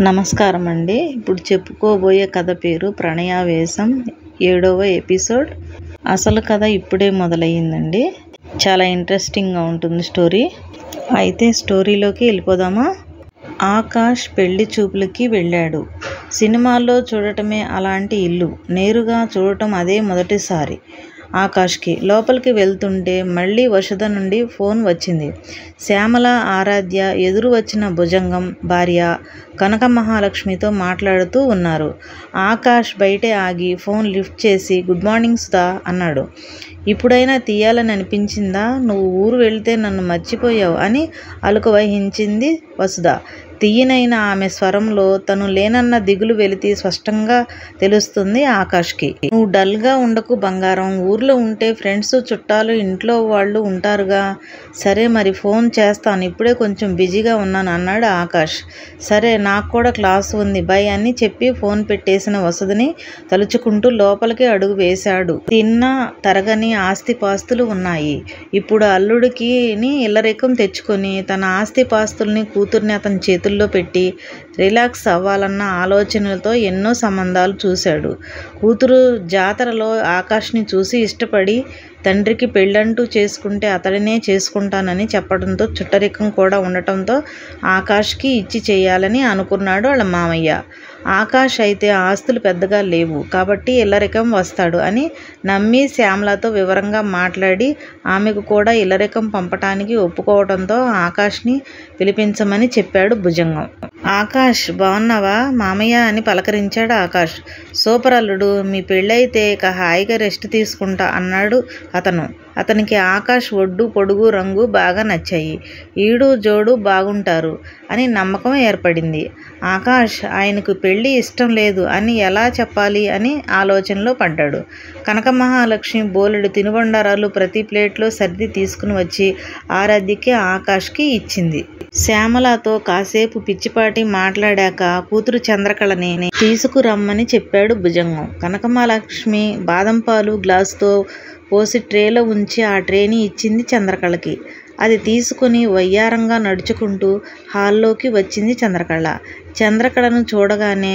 నమస్కారం అండి. ఇప్పుడు చెప్పుకోబోయే కథ పేరు ప్రణయావేశం 7వ ఎపిసోడ్. అసలు కథ ఇప్పుడే మొదలయ్యిందండి. చాలా ఇంట్రెస్టింగ్గా ఉంటుంది స్టోరీ. అయితే స్టోరీలోకి వెళ్ళిపోదామా? ఆకాష్ పెళ్లి చూపులకి వెళ్ళాడు. సినిమాల్లో చూడటమే అలాంటి ఇల్లు, నేరుగా చూడటం అదే మొదటిసారి ఆకాష్కి. లోపలికి వెళ్తుంటే మళ్ళీ వసుధ నుండి ఫోన్ వచ్చింది. శ్యామల, ఆరాధ్య ఎదురు వచ్చిన భుజంగం భార్య కనక మహాలక్ష్మితో మాట్లాడుతూ ఉన్నారు. ఆకాష్ బయటే ఆగి ఫోన్ లిఫ్ట్ చేసి గుడ్ మార్నింగ్ సుధా అన్నాడు. ఇప్పుడైనా తీయాలని అనిపించిందా? నువ్వు ఊరు వెళ్తే నన్ను మర్చిపోయావు అని అలుక వహించింది వసుధ. తీయనైన ఆమె స్వరంలో తను లేనన్న దిగులు వెలితి స్పష్టంగా తెలుస్తుంది ఆకాష్కి. నువ్వు డల్గా ఉండకు బంగారం. ఊర్లో ఉంటే ఫ్రెండ్స్, చుట్టాలు, ఇంట్లో వాళ్ళు ఉంటారుగా. సరే మరి ఫోన్ చేస్తాను, ఇప్పుడే కొంచెం బిజీగా ఉన్నాను అన్నాడు ఆకాష్. సరే, నాకు కూడా క్లాస్ ఉంది, బై అని చెప్పి ఫోన్ పెట్టేసిన వసుధని తలుచుకుంటూ లోపలికి అడుగు వేశాడు. తిన్న తరగని ఆస్తిపాస్తులు ఉన్నాయి. ఇప్పుడు అల్లుడికి ఇల్లరికం తెచ్చుకొని తన ఆస్తిపాస్తుల్ని కూతుర్ని అతని చేతుల్లో పెట్టి రిలాక్స్ అవ్వాలన్న ఆలోచనలతో ఎన్నో సంబంధాలు చూశాడు. కూతురు జాతరలో ఆకాష్ని చూసి ఇష్టపడి తండ్రికి పెళ్ళంటూ చేసుకుంటే అతడినే చేసుకుంటానని చెప్పడంతో చుట్టరికం కూడా ఉండటంతో ఆకాష్కి ఇచ్చి చేయాలని అనుకున్నాడు వాళ్ళ మామయ్య. ఆకాష్ అయితే ఆస్తులు పెద్దగా లేవు కాబట్టి ఇల్లరికం వస్తాడు అని నమ్మి శ్యామలతో వివరంగా మాట్లాడి ఆమెకు కూడా ఇల్లరికం పంపటానికి ఒప్పుకోవడంతో ఆకాష్ని పిలిపించమని చెప్పాడు భుజంగం. ఆకాష్, బాగున్నావా మామయ్య అని పలకరించాడు ఆకాష్. సూపర్ అల్లుడు, మీ పెళ్ళైతే ఇక హాయిగా రెస్ట్ తీసుకుంటా అన్నాడు అతను. అతనికి ఆకాష్ ఒడ్డు, పొడుగు, రంగు బాగా నచ్చాయి. ఈడు జోడు బాగుంటారు అని నమ్మకం ఏర్పడింది. ఆకాష్ ఆయనకు పెళ్ళి ఇష్టం లేదు అని ఎలా చెప్పాలి అని ఆలోచనలో పడ్డాడు. కనక మహాలక్ష్మి బోలెడు తినుబండారాలు ప్రతి ప్లేట్లో సర్ది తీసుకుని వచ్చి ఆరాధ్యకి ఆకాష్కి ఇచ్చింది. శ్యామలతో కాసేపు పిచ్చిపాటి మాట్లాడాక కూతురు చంద్రకళని తీసుకురమ్మని చెప్పాడు భుజంగం. కనక మహాలక్ష్మి బాదం పాలు గ్లాసుతో పోసి ట్రేలో ఉంచి ఆ ట్రేని ఇచ్చింది చంద్రకళకి. అది తీసుకుని వయ్యారంగా నడుచుకుంటూ హాల్లోకి వచ్చింది చంద్రకళ. చంద్రకళను చూడగానే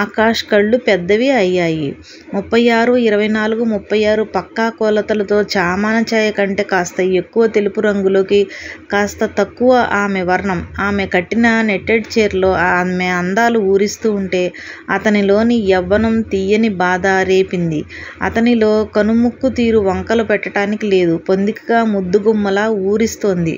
ఆకాష్ కళ్ళు పెద్దవి అయ్యాయి. 36, 24, 36 పక్కా కొలతలతో చామాన ఛాయ కంటే కాస్త ఎక్కువ తెలుపు రంగులోకి, కాస్త తక్కువ ఆమె వర్ణం. ఆమె కట్టిన నెట్టెడ్ చీరలో ఆమె అందాలు ఊరిస్తూ ఉంటే అతనిలోని యవ్వనం తీయని బాధ రేపింది. అతనిలో కనుముక్కు తీరు వంకలు పెట్టడానికి లేదు, పొందికగా ముద్దుగుమ్మలా ఊరిస్తోంది.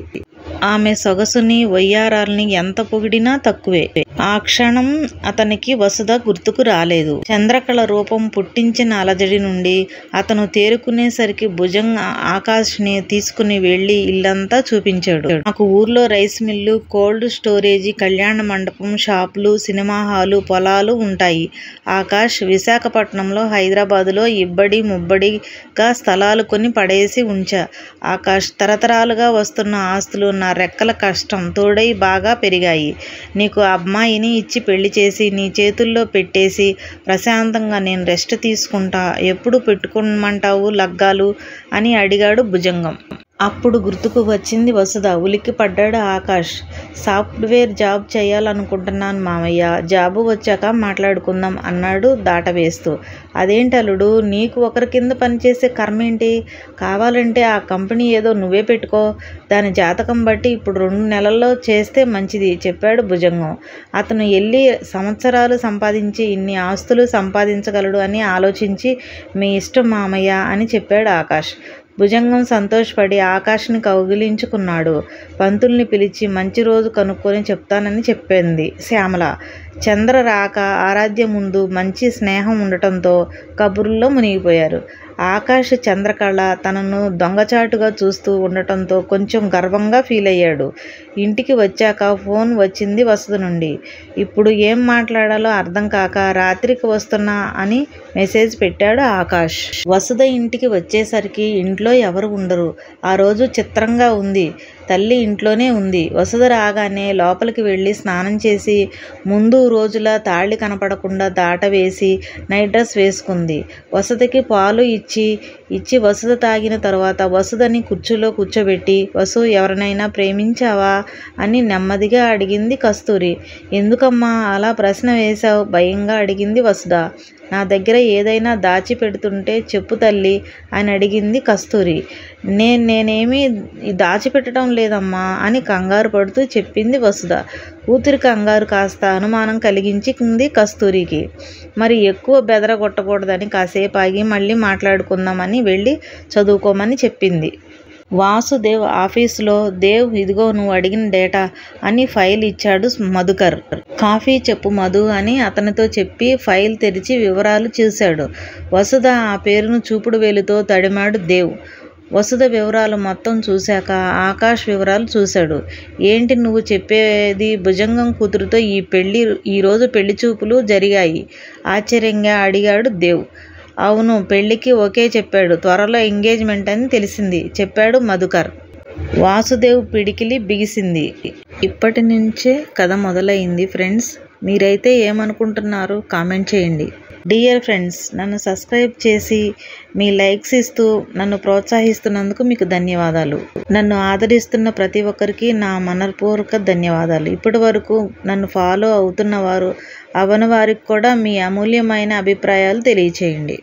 ఆమె సొగసుని, వయ్యారాల్ని ఎంత పొగిడినా తక్కువే. ఆ క్షణం అతనికి వసుధ గుర్తుకు రాలేదు. చంద్రకళ రూపం పుట్టించిన అలజడి నుండి అతను తేరుకునేసరికి భుజంగ ఆకాష్ని తీసుకుని వెళ్ళి ఇల్లంతా చూపించాడు. నాకు ఊర్లో రైస్ మిల్లు, కోల్డ్ స్టోరేజీ, కళ్యాణ మండపం, షాపులు, సినిమా హాలు, పొలాలు ఉంటాయి. ఆకాష్, విశాఖపట్నంలో, హైదరాబాదులో ఇబ్బడి ముబ్బడిగా స్థలాలు కొని పడేసి ఉంచా. ఆకాష్, తరతరాలుగా వస్తున్న ఆస్తులు నా రెక్కల కష్టం తోడై బాగా పెరిగాయి. నీకు అమ్మాయిని ఇచ్చి పెళ్లి చేసి నీ చేతుల్లో పెట్టేసి ప్రశాంతంగా నేను రెస్ట్ తీసుకుంటా. ఎప్పుడు పెట్టుకోమంటావు లగ్గాలు అని అడిగాడు భుజంగం. అప్పుడు గుర్తుకు వచ్చింది వసుధ. ఉలిక్కి పడ్డాడు ఆకాష్. సాఫ్ట్వేర్ జాబ్ చేయాలనుకుంటున్నాను మామయ్య, జాబు వచ్చాక మాట్లాడుకుందాం అన్నాడు దాటవేస్తూ. అదేంటలుడు, నీకు ఒకరి కింద పనిచేసే కర్మేంటి? కావాలంటే ఆ కంపెనీ ఏదో నువ్వే పెట్టుకో. దాని జాతకం బట్టి ఇప్పుడు 2 నెలల్లో చేస్తే మంచిది చెప్పాడు భుజంగం. అతను ఎల్లి సంవత్సరాలు సంపాదించి ఇన్ని ఆస్తులు సంపాదించగలడు అని ఆలోచించి మీ ఇష్టం మామయ్య అని చెప్పాడు ఆకాష్. భుజంగం సంతోషపడి ఆకాష్ని కౌగిలించుకున్నాడు. పంతుల్ని పిలిచి మంచి రోజు కనుక్కొని చెప్తానని చెప్పింది శ్యామల. చంద్ర రాక ఆరాధ్య ముందు మంచి స్నేహం ఉండటంతో కబుర్లో మునిగిపోయారు. ఆకాష్ చంద్రకళ తనను దొంగచాటుగా చూస్తూ ఉండటంతో కొంచెం గర్వంగా ఫీల్ అయ్యాడు. ఇంటికి వచ్చాక ఫోన్ వచ్చింది వసుధ నుండి. ఇప్పుడు ఏం మాట్లాడాలో అర్థం కాక రాత్రికి వస్తున్నా అని మెసేజ్ పెట్టాడు ఆకాష్. వసుధ ఇంటికి వచ్చేసరికి ఇంట్లో ఎవరు ఉండరు. ఆ రోజు చిత్రంగా ఉంది. తల్లి ఇంట్లోనే ఉంది. వసుధ రాగానే లోపలికి వెళ్ళి స్నానం చేసి ముందు రోజులా తాళి కనపడకుండా దాటవేసి నైట్ డ్రెస్ వేసుకుంది. వసుధకి పాలు ఇచ్చి వసుధ తాగిన తర్వాత వసుధని కుర్చీలో కూర్చోబెట్టి, వసు ఎవరినైనా ప్రేమించావా అని నెమ్మదిగా అడిగింది కస్తూరి. ఎందుకమ్మా అలా ప్రశ్న వేశావు? భయంగా అడిగింది వసుధ. నా దగ్గర ఏదైనా దాచి పెడుతుంటే చెప్పు తల్లి అని అడిగింది కస్తూరి. నేనేమీ దాచిపెట్టడం లేదమ్మా అని కంగారు పడుతూ చెప్పింది వసుధ. కూతురి కంగారు కాస్త అనుమానం కలిగించింది కస్తూరికి. మరి ఎక్కువ బెదరగొట్టకూడదని కాసేపు ఆగి మళ్ళీ మాట్లాడుకుందామని వెళ్ళి చదువుకోమని చెప్పింది. వాసుదేవ్ ఆఫీసులో, దేవ్ ఇదిగో నువ్వు అడిగిన డేటా అని ఫైల్ ఇచ్చాడు మధుకర్. కాఫీ చెప్పు మధు అని అతనితో చెప్పి ఫైల్ తెరిచి వివరాలు చూశాడు. వసుధ ఆ పేరును చూపుడు వేలుతో తడిమాడు దేవ్. వసుధ వివరాలు మొత్తం చూశాక ఆకాష్ వివరాలు చూశాడు. ఏంటి నువ్వు చెప్పేది? భుజంగం కూతురుతో ఈరోజు పెళ్లి చూపులు జరిగాయి ఆశ్చర్యంగా అడిగాడు దేవ్. అవును, పెళ్లికి ఓకే చెప్పాడు. త్వరలో ఎంగేజ్మెంట్ అని తెలిసింది చెప్పాడు మధుకర్. వాసుదేవ్ పిడికిలి బిగిసింది. ఇప్పటి నుంచే కథ మొదలైంది ఫ్రెండ్స్. మీరైతే ఏమనుకుంటున్నారు? కామెంట్ చేయండి. డియర్ ఫ్రెండ్స్, నన్ను సబ్స్క్రైబ్ చేసి మీ లైక్స్ ఇస్తూ నన్ను ప్రోత్సహిస్తున్నందుకు మీకు ధన్యవాదాలు. నన్ను ఆదరిస్తున్న ప్రతి ఒక్కరికి నా మనఃపూర్వక ధన్యవాదాలు. ఇప్పటి వరకు నన్ను ఫాలో అవుతున్న వారు, అవని వారికి కూడా మీ అమూల్యమైన అభిప్రాయాలు తెలియచేయండి.